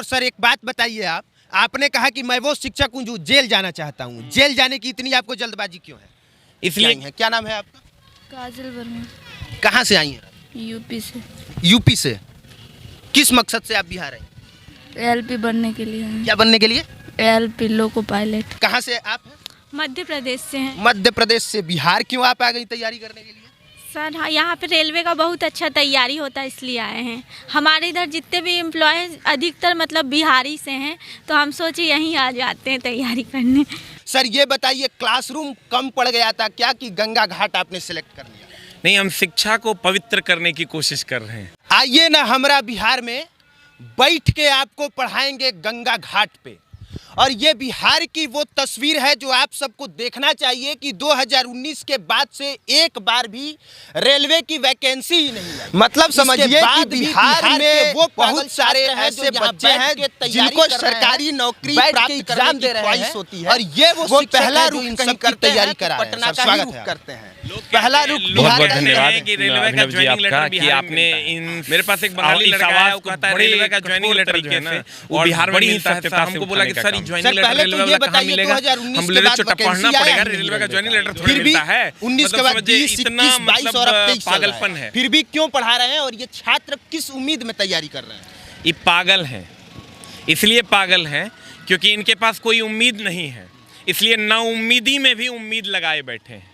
और सर एक बात बताइए, आपने कहा कि मैं वो शिक्षक हूँ जो जेल जाना चाहता हूँ। जेल जाने की इतनी आपको जल्दबाजी क्यों है? इसलिए है। क्या नाम है आपका? काजल वर्मा। कहाँ से आई हैं? यूपी से। यूपी से। किस मकसद से आप बिहार आई? एलपी बनने के लिए हैं। क्या बनने के लिए? LP loco pilot. कहाँ से आप हैं? मध्य प्रदेश से हैं। मध्य प्रदेश से। बिहार क्यों आप आ गई तैयारी करने के लिए? सर हाँ, यहाँ पे रेलवे का बहुत अच्छा तैयारी होता है इसलिए आए हैं। हमारे इधर जितने भी एम्प्लॉय अधिकतर मतलब बिहारी से हैं, तो हम सोचे यहीं आ जाते हैं तैयारी करने। सर ये बताइए, क्लासरूम कम पड़ गया था क्या कि गंगा घाट आपने सिलेक्ट कर लिया? नहीं, हम शिक्षा को पवित्र करने की कोशिश कर रहे हैं। आइए ना हमारा बिहार में, बैठ के आपको पढ़ाएंगे गंगा घाट पे। और ये बिहार की वो तस्वीर है जो आप सबको देखना चाहिए कि 2019 के बाद से एक बार भी रेलवे की वैकेंसी ही नहीं है। मतलब समझिए कि बिहार में वो बहुत सारे ऐसे बच्चे हैं जिनको सरकारी नौकरी प्राप्त करने की ख्वाहिश होती है, और ये वो पहला रुख इन सब की तैयारी करा है। पटना का ही रुख करते हैं। पहला रुख बहुत बहुत धन्यवाद कि रेलवे का ज्वाइनिंग लेटर कि आपने इन मेरे पास एक बंगाली लड़का है, वो कहता है रेलवे का ज्वाइनिंग लेटर जो है ना वो बिहार में नहीं मिलता। हमको बोला कि सर ज्वाइनिंग लेटर रेलवे वाला कहाँ मिलेगा? हम बोले छोटा पढ़ना पड़ेगा, रेलवे का ज्वाइनिंग लेटर थोड़ी मिलता है। 19 के बाद 20, 21, 22 और अब 23 पागलपन है। फिर भी क्यों पढ़ा रहे हैं और ये छात्र किस उम्मीद में तैयारी कर रहे हैं? ये पागल हैं, इसलिए पागल हैं क्योंकि इनके पास कोई उम्मीद नहीं है, इसलिए नाउम्मीदी में भी उम्मीद लगाए बैठे हैं।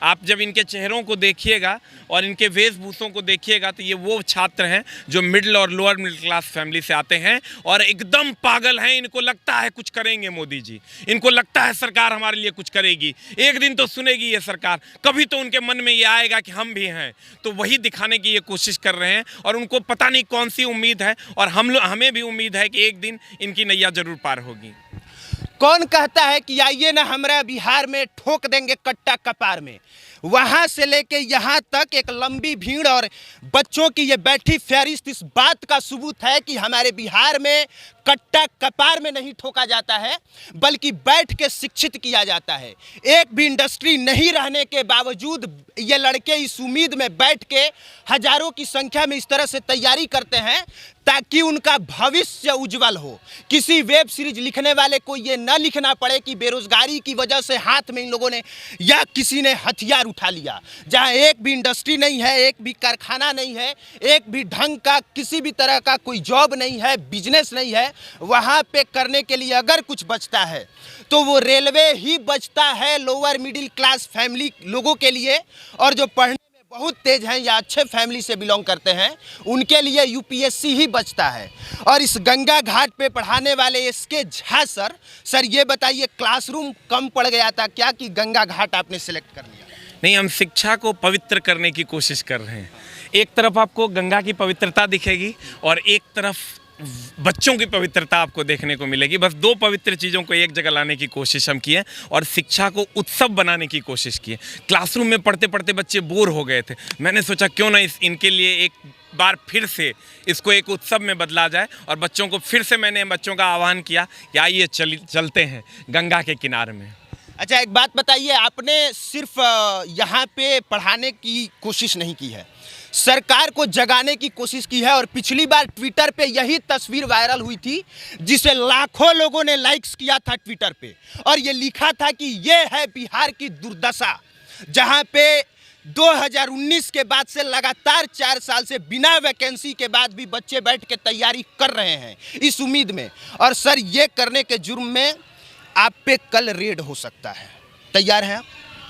आप जब इनके चेहरों को देखिएगा और इनके वेशभूषों को देखिएगा तो ये वो छात्र हैं जो मिडिल और लोअर मिडिल क्लास फैमिली से आते हैं और एकदम पागल हैं। इनको लगता है कुछ करेंगे मोदी जी, इनको लगता है सरकार हमारे लिए कुछ करेगी, एक दिन तो सुनेगी ये सरकार, कभी तो उनके मन में ये आएगा कि हम भी हैं। तो वही दिखाने की ये कोशिश कर रहे हैं और उनको पता नहीं कौन सी उम्मीद है, और हमें भी उम्मीद है कि एक दिन इनकी नैया जरूर पार होगी। कौन कहता है कि आइए ना हमारा बिहार में ठोक देंगे कट्टा कपार में? वहां से लेके यहाँ तक एक लंबी भीड़ और बच्चों की ये बैठी फहरिस्त इस बात का सबूत है कि हमारे बिहार में कट्टा कपार में नहीं ठोका जाता है, बल्कि बैठ के शिक्षित किया जाता है। एक भी इंडस्ट्री नहीं रहने के बावजूद ये लड़के इस उम्मीद में बैठ के हजारों की संख्या में इस तरह से तैयारी करते हैं ताकि उनका भविष्य उज्जवल हो। किसी वेब सीरीज लिखने वाले को ये न लिखना पड़े कि बेरोजगारी की वजह से हाथ में इन लोगों ने या किसी ने हथियार उठा लिया। जहां एक भी इंडस्ट्री नहीं है, एक भी कारखाना नहीं है, एक भी ढंग का किसी भी तरह का कोई जॉब नहीं है, बिजनेस नहीं है, वहां पे करने के लिए अगर कुछ बचता है तो वो रेलवे ही बचता है लोअर मिडिल क्लास फैमिली लोगों के लिए। और जो पढ़ने में बहुत तेज हैं या अच्छे फैमिली से बिलोंग करते हैं उनके लिए यूपीएससी ही बचता है। और इस गंगा घाट पे पढ़ाने वाले एसके झा सर ये बताइए, क्लासरूम कम पड़ गया था क्या कि गंगा घाट आपने सिलेक्ट कर लिया? नहीं, हम शिक्षा को पवित्र करने की कोशिश कर रहे हैं। एक तरफ आपको गंगा की पवित्रता दिखेगी और एक तरफ बच्चों की पवित्रता आपको देखने को मिलेगी। बस दो पवित्र चीज़ों को एक जगह लाने की कोशिश हम किए और शिक्षा को उत्सव बनाने की कोशिश की। क्लासरूम में पढ़ते पढ़ते बच्चे बोर हो गए थे, मैंने सोचा क्यों ना इनके लिए एक बार फिर से इसको एक उत्सव में बदला जाए। और बच्चों को फिर से मैंने बच्चों का आह्वान किया कि आइए चलते हैं गंगा के किनारे में। अच्छा एक बात बताइए, आपने सिर्फ यहाँ पे पढ़ाने की कोशिश नहीं की है, सरकार को जगाने की कोशिश की है। और पिछली बार ट्विटर पे यही तस्वीर वायरल हुई थी जिसे लाखों लोगों ने लाइक्स किया था ट्विटर पे, और ये लिखा था कि ये है बिहार की दुर्दशा, जहाँ पे 2019 के बाद से लगातार 4 साल से बिना वैकेंसी के बाद भी बच्चे बैठ के तैयारी कर रहे हैं इस उम्मीद में। और सर ये करने के जुर्म में आप पे कल रेड हो सकता है, तैयार हैं आप?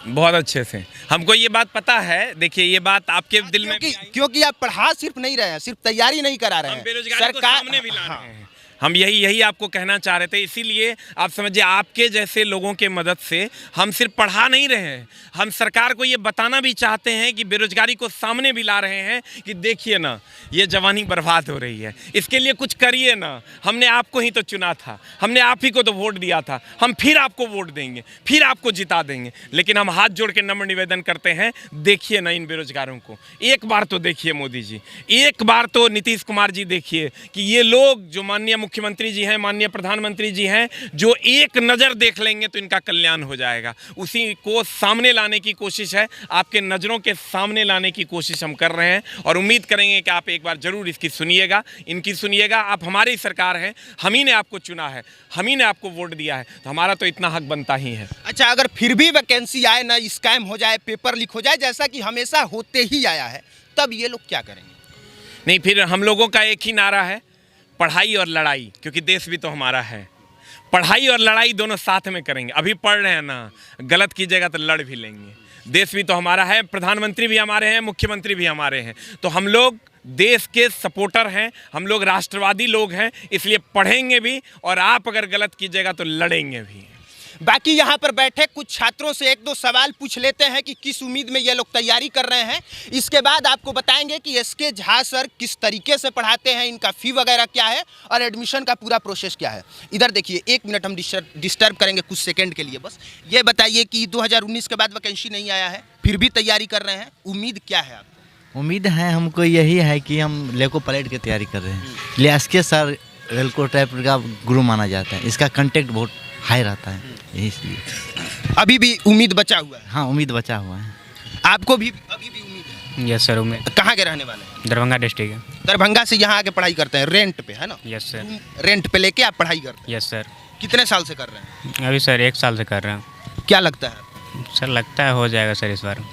बहुत अच्छे से हमको ये बात पता है। देखिए ये बात आपके दिल में क्योंकि आप पढ़ा सिर्फ नहीं रहे हैं, सिर्फ तैयारी नहीं करा रहे हैं, बेरोजगारी को सामने भी ला रहे हैं। हम यही आपको कहना चाह रहे थे, इसीलिए आप समझिए आपके जैसे लोगों के मदद से हम सिर्फ पढ़ा नहीं रहे हैं, हम सरकार को ये बताना भी चाहते हैं कि बेरोजगारी को सामने भी ला रहे हैं कि देखिए ना ये जवानी बर्बाद हो रही है, इसके लिए कुछ करिए ना। हमने आपको ही तो चुना था, हमने आप ही को तो वोट दिया था, हम फिर आपको वोट देंगे, फिर आपको जिता देंगे। लेकिन हम हाथ जोड़ के नम्र निवेदन करते हैं, देखिए ना इन बेरोजगारों को, एक बार तो देखिए मोदी जी, एक बार तो नीतीश कुमार जी देखिए कि ये लोग जो माननीय मुख्यमंत्री जी हैं, माननीय प्रधानमंत्री जी हैं, जो एक नज़र देख लेंगे तो इनका कल्याण हो जाएगा। उसी को सामने लाने की कोशिश है, आपके नज़रों के सामने लाने की कोशिश हम कर रहे हैं और उम्मीद करेंगे कि आप एक बार ज़रूर इसकी सुनिएगा, इनकी सुनिएगा। आप हमारी सरकार हैं, हम ही ने आपको चुना है, हम ही ने आपको वोट दिया है, तो हमारा तो इतना हक बनता ही है। अच्छा, अगर फिर भी वैकेंसी आए ना, स्कैम हो जाए, पेपर लीक हो जाए, जैसा कि हमेशा होते ही आया है, तब ये लोग क्या करेंगे? नहीं, फिर हम लोगों का एक ही नारा है, पढ़ाई और लड़ाई, क्योंकि देश भी तो हमारा है। पढ़ाई और लड़ाई दोनों साथ में करेंगे। अभी पढ़ रहे हैं ना, गलत कीजिएगा तो लड़ भी लेंगे। देश भी तो हमारा है, प्रधानमंत्री भी हमारे हैं, मुख्यमंत्री भी हमारे हैं, तो हम लोग देश के सपोर्टर हैं, हम लोग राष्ट्रवादी लोग हैं, इसलिए पढ़ेंगे भी और आप अगर गलत कीजिएगा तो लड़ेंगे भी। बाकी यहाँ पर बैठे कुछ छात्रों से एक दो सवाल पूछ लेते हैं कि किस उम्मीद में ये लोग तैयारी कर रहे हैं। इसके बाद आपको बताएंगे कि एसके झा सर किस तरीके से पढ़ाते हैं, इनका फ़ी वगैरह क्या है और एडमिशन का पूरा प्रोसेस क्या है। इधर देखिए, 1 मिनट हम डिस्टर्ब करेंगे कुछ सेकंड के लिए। बस ये बताइए कि 2019 के बाद वैकेंसी नहीं आया है, फिर भी तैयारी कर रहे हैं, उम्मीद क्या है आपको? उम्मीद है हमको यही है कि हम लेको परेड की तैयारी कर रहे हैं। लिए एसके सर रेलको टाइप का गुरु माना जाता है, इसका कंटेक्ट बहुत हाई रहता है, इसलिए अभी भी उम्मीद बचा हुआ है? हाँ, उम्मीद बचा हुआ है। आपको भी अभी भी उम्मीद है? यस सर, उम्मीद। कहाँ के रहने वाले हैं? दरभंगा डिस्ट्रिक्ट है। दरभंगा से यहाँ आके पढ़ाई करते हैं, रेंट पे, है ना? Yes sir. रेंट पे लेके आप पढ़ाई करते हैं? Yes sir. कितने साल से कर रहे हैं? अभी सर 1 साल से कर रहे हैं। क्या लगता है सर? लगता है हो जाएगा सर इस बार।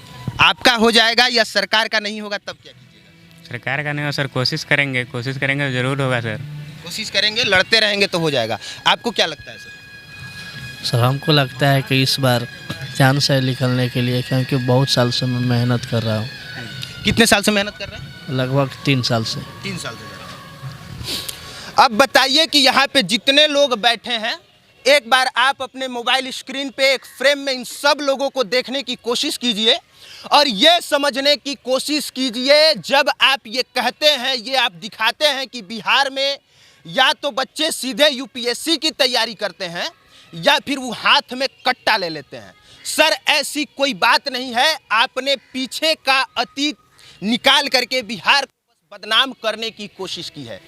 आपका हो जाएगा या सरकार का नहीं होगा तब क्या कीजिएगा? सरकार का नहीं होगा सर, कोशिश करेंगे तो ज़रूर होगा सर। कोशिश करेंगे, लड़ते रहेंगे तो हो जाएगा। आपको क्या लगता है सर? सर हमको लगता है कि इस बार चांस है निकलने के लिए, क्योंकि बहुत साल से मैं मेहनत कर रहा हूँ। कितने साल से मेहनत कर रहे हैं? लगभग 3 साल से। 3 साल से कर रहे हैं। अब बताइए कि यहाँ पे जितने लोग बैठे हैं, एक बार आप अपने मोबाइल स्क्रीन पे एक फ्रेम में इन सब लोगों को देखने की कोशिश कीजिए और ये समझने की कोशिश कीजिए, जब आप ये कहते हैं, ये आप दिखाते हैं कि बिहार में या तो बच्चे सीधे यूपीएससी की तैयारी करते हैं या फिर वो हाथ में कट्टा ले लेते हैं। सर, ऐसी कोई बात नहीं है। आपने पीछे का अतीत निकाल करके बिहार को बदनाम करने की कोशिश की है।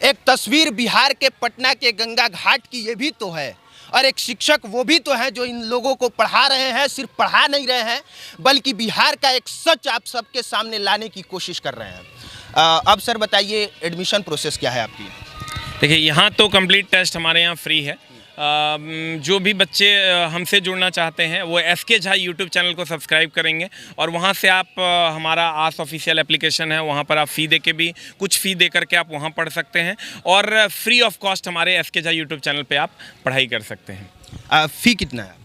एक तस्वीर बिहार के पटना के गंगा घाट की ये भी तो है, और एक शिक्षक वो भी तो हैं जो इन लोगों को पढ़ा रहे हैं। सिर्फ पढ़ा नहीं रहे हैं, बल्कि बिहार का एक सच आप सबके सामने लाने की कोशिश कर रहे हैं। अब सर बताइए, एडमिशन प्रोसेस क्या है आपकी? देखिए, यहाँ तो कंप्लीट टेस्ट हमारे यहाँ फ्री है। जो भी बच्चे हमसे जुड़ना चाहते हैं वो एसके झा यूट्यूब चैनल को सब्सक्राइब करेंगे और वहाँ से आप हमारा आस ऑफिशियल एप्लीकेशन है, वहाँ पर आप फ़ी दे के भी कुछ फ़ी दे करके आप वहाँ पढ़ सकते हैं और फ्री ऑफ कॉस्ट हमारे एसके झा यूट्यूब चैनल पे आप पढ़ाई कर सकते हैं। फ़ी कितना है?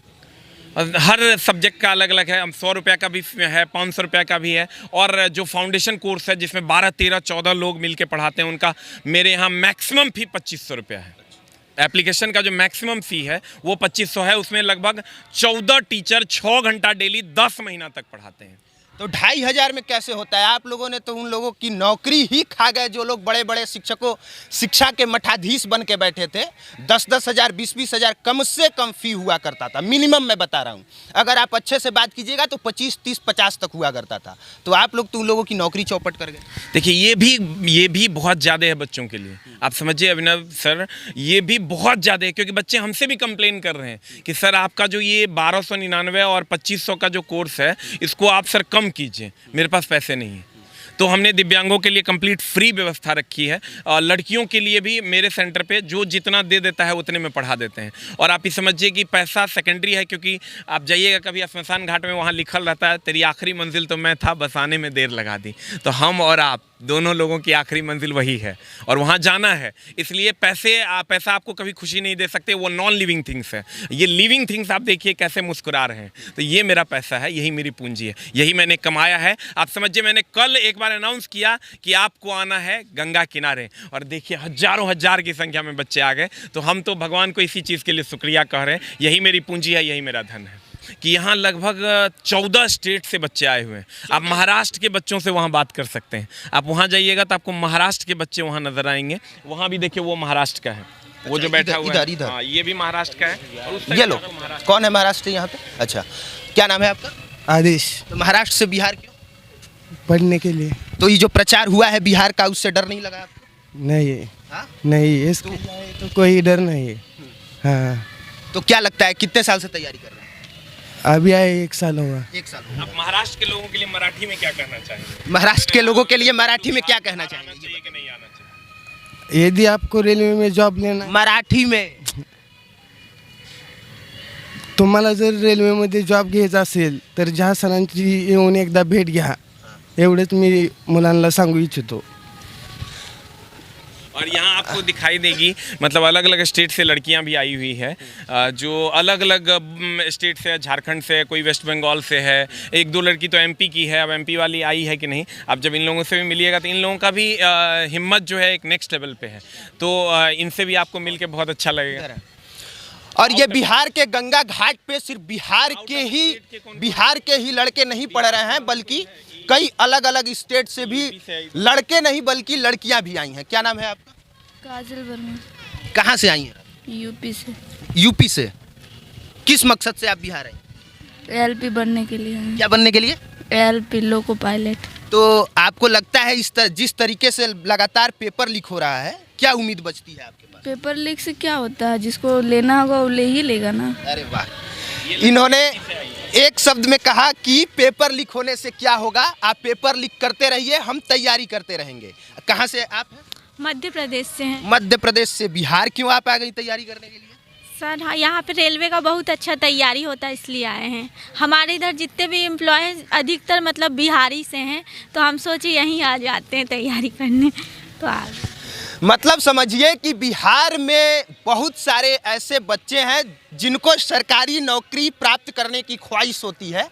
हर सब्जेक्ट का अलग अलग है। 100 रुपये का भी है, 500 रुपये का भी है, और जो फाउंडेशन कोर्स है जिसमें 12, 13, 14 लोग मिलके पढ़ाते हैं, उनका मेरे यहाँ मैक्सिमम फ़ी 2500 रुपया है। एप्लीकेशन का जो मैक्सिमम फ़ी है वो 2500 है। उसमें लगभग 14 टीचर 6 घंटा डेली 10 महीना तक पढ़ाते हैं। तो 2500 में कैसे होता है? आप लोगों ने तो उन लोगों की नौकरी ही खा गए जो लोग बड़े बड़े शिक्षकों, शिक्षा के मठाधीश बन के बैठे थे। 10-10 हज़ार, 20-20 हज़ार कम से कम फ़ी हुआ करता था, मिनिमम मैं बता रहा हूँ। अगर आप अच्छे से बात कीजिएगा तो 25, 30, 50 तक हुआ करता था। तो आप लोग तो उन लोगों की नौकरी चौपट कर गए। देखिए, ये भी बहुत ज़्यादा है बच्चों के लिए। आप समझिए अभिनव सर, ये भी बहुत ज़्यादा है, क्योंकि बच्चे हमसे भी कंप्लेन कर रहे हैं कि सर आपका जो ये 1299 और 2500 का जो कोर्स है, इसको आप सर कम कीजिए, मेरे पास पैसे नहीं है। तो हमने दिव्यांगों के लिए कंप्लीट फ्री व्यवस्था रखी है। लड़कियों के लिए भी मेरे सेंटर पे जो जितना दे देता है उतने में पढ़ा देते हैं। और आप ये समझिए कि पैसा सेकेंडरी है, क्योंकि आप जाइएगा कभी स्मशान घाट में, वहाँ लिखल रहता है तेरी आखिरी मंजिल तो मैं था, बस आने में देर लगा दी। तो हम और आप दोनों लोगों की आखिरी मंजिल वही है और वहाँ जाना है। इसलिए पैसा आपको कभी खुशी नहीं दे सकते, वो नॉन लिविंग थिंग्स है। ये लिविंग थिंग्स आप देखिए कैसे मुस्कुरा रहे हैं। तो ये मेरा पैसा है, यही मेरी पूंजी है, यही मैंने कमाया है। आप समझिए, मैंने कल एक बार अनाउंस किया कि आपको आना है गंगा किनारे, और देखिए हजारों हजार की संख्या में बच्चे आ गए। तो हम तो भगवान को इसी चीज़ के लिए शुक्रिया कह रहे हैं। यही मेरी पूंजी है, यही मेरा धन है कि यहाँ लगभग 14 स्टेट से बच्चे आए हुए हैं। आप महाराष्ट्र के बच्चों से वहाँ बात कर सकते हैं। आप वहाँ जाइएगा तो आपको महाराष्ट्र के बच्चे वहाँ नजर आएंगे। वहाँ भी देखिए, वो महाराष्ट्र का है, वो जो बैठा हुआ है। इधर हाँ, ये भी महाराष्ट्र का है। और उस ये लोग कौन है महाराष्ट्र यहाँ पे? अच्छा, क्या नाम है आपका? आदेश। तो महाराष्ट्र से बिहार क्यों? पढ़ने के लिए। तो ये जो प्रचार हुआ है बिहार का, उससे डर नहीं लगा आपको? नहीं, हाँ? नहीं, इसके लिए तो कोई डर नहीं है। हाँ, तो क्या लगता है कितने साल से तैयारी कर रहे हैं? अभी आए 1 साल हुआ। 1 साल हुआ। अब महाराष्ट्र के लोगों के लिए मराठी में क्या कहना चाहेंगे? महाराष्ट्र के लोगों के लिए मराठी में क्या कहना आना चाहेंगे? चाहिए कि नहीं आना चाहिए? यदि आपको रेलवे में जॉब लेना मराठी में तुम्हाला जर रेल्वेमध्ये जॉब घ्यायचा असेल तर ज्या सरांची येऊन एकदा भेट घ्या, एवढंच मी मुलांना सांगू इच्छितो। और यहाँ आपको दिखाई देगी मतलब अलग अलग स्टेट से लड़कियाँ भी आई हुई है, जो अलग अलग स्टेट से है, झारखंड से है, कोई वेस्ट बंगाल से है, 1-2 लड़की तो एमपी की है। अब एमपी वाली आई है कि नहीं, अब जब इन लोगों से भी मिलिएगा तो इन लोगों का भी हिम्मत जो है एक नेक्स्ट लेवल पे है, तो इनसे भी आपको मिल के बहुत अच्छा लगेगा। और ये बिहार के गंगा घाट पे सिर्फ बिहार के ही लड़के नहीं पढ़ रहे हैं, बल्कि कई अलग अलग स्टेट से भी लड़के नहीं बल्कि लड़कियां भी आई हैं। क्या नाम है आपका? काजल वर्मा, कहाँ से आई हैं? यूपी से। यूपी से। किस मकसद से आप बिहार आए? एलपी बनने के लिए हैं। क्या बनने के लिए? LP loco pilot. तो आपको लगता है जिस तरीके से लगातार पेपर लीक हो रहा है, क्या उम्मीद बचती है आपके पास? पेपर लीक से क्या होता है, जिसको लेना होगा वो ले ही लेगा ना। अरे वाह, इन्होंने एक शब्द में कहा कि पेपर लीक होने से क्या होगा, आप पेपर लीक करते रहिए, हम तैयारी करते रहेंगे। कहाँ से आप हैं? मध्य प्रदेश से हैं। मध्य प्रदेश से। बिहार क्यों आप आ गई तैयारी करने के लिए? सर हाँ, यहाँ पे रेलवे का बहुत अच्छा तैयारी होता है इसलिए आए हैं। हमारे इधर जितने भी एम्प्लॉय अधिकतर मतलब बिहारी से हैं, तो हम सोचे यहीं आ जाते हैं तैयारी करने, तो आ गए। मतलब समझिए कि बिहार में बहुत सारे ऐसे बच्चे हैं जिनको सरकारी नौकरी प्राप्त करने की ख्वाहिश होती है,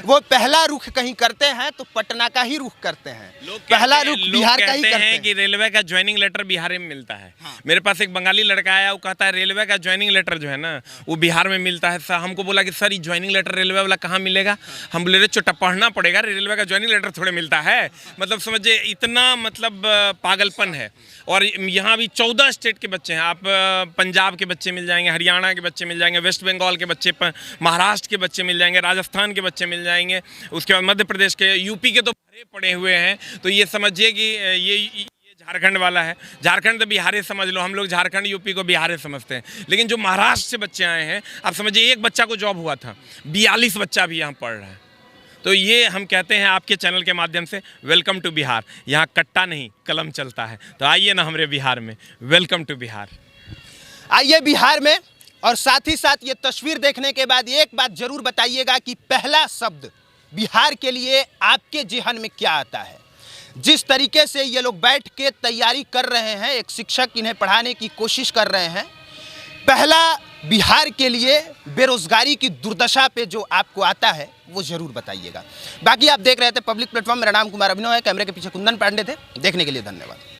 वो पहला रुख कहीं करते हैं तो पटना का ही रुख करते हैं। पहला रुख बिहार का ही करते हैं कि रेलवे का ज्वाइनिंग लेटर बिहार में मिलता है। मेरे पास एक बंगाली लड़का आया, वो कहता है रेलवे का ज्वाइनिंग लेटर जो है ना वो बिहार में मिलता है। सर हमको बोला कि सर ये ज्वाइनिंग लेटर रेलवे वाला कहाँ मिलेगा? हम बोले रे चोटा पढ़ना पड़ेगा, रेलवे का ज्वाइनिंग लेटर थोड़े मिलता है। मतलब समझिए इतना मतलब पागलपन है। और यहाँ भी 14 स्टेट के बच्चे हैं, आप पंजाब के बच्चे मिल जाएंगे, हरियाणा के बच्चे मिल जाएंगे, वेस्ट बंगाल के बच्चे, महाराष्ट्र के बच्चे मिल जाएंगे, राजस्थान के बच्चे मिल जाएंगे, उसके बाद मध्य प्रदेश के, यूपी के तो भरे पड़े हुए हैं। तो ये समझिए कि ये झारखंड वाला है। झारखंड तो बिहारी समझ लो, हम लोग झारखंड यूपी को बिहारी समझते हैं, लेकिन जो महाराष्ट्र से बच्चे आए हैं, आप समझिए एक बच्चा को जॉब हुआ था, 42 बच्चा भी यहाँ पढ़ रहा है। तो ये हम कहते हैं आपके चैनल के माध्यम से, वेलकम टू बिहार। यहाँ कट्टा नहीं कलम चलता है। तो आइए ना हमारे बिहार में, वेलकम टू बिहार। आइए बिहार में। और साथ ही साथ ये तस्वीर देखने के बाद एक बात जरूर बताइएगा कि पहला शब्द बिहार के लिए आपके जेहन में क्या आता है? जिस तरीके से ये लोग बैठ के तैयारी कर रहे हैं, एक शिक्षक इन्हें पढ़ाने की कोशिश कर रहे हैं, पहला बिहार के लिए बेरोजगारी की दुर्दशा पे जो आपको आता है वो जरूर बताइएगा। बाकी आप देख रहे थे पब्लिक प्लेटफॉर्म। मेरा नाम कुमार अभिनव है, कैमरे के पीछे कुंदन पांडे थे। देखने के लिए धन्यवाद।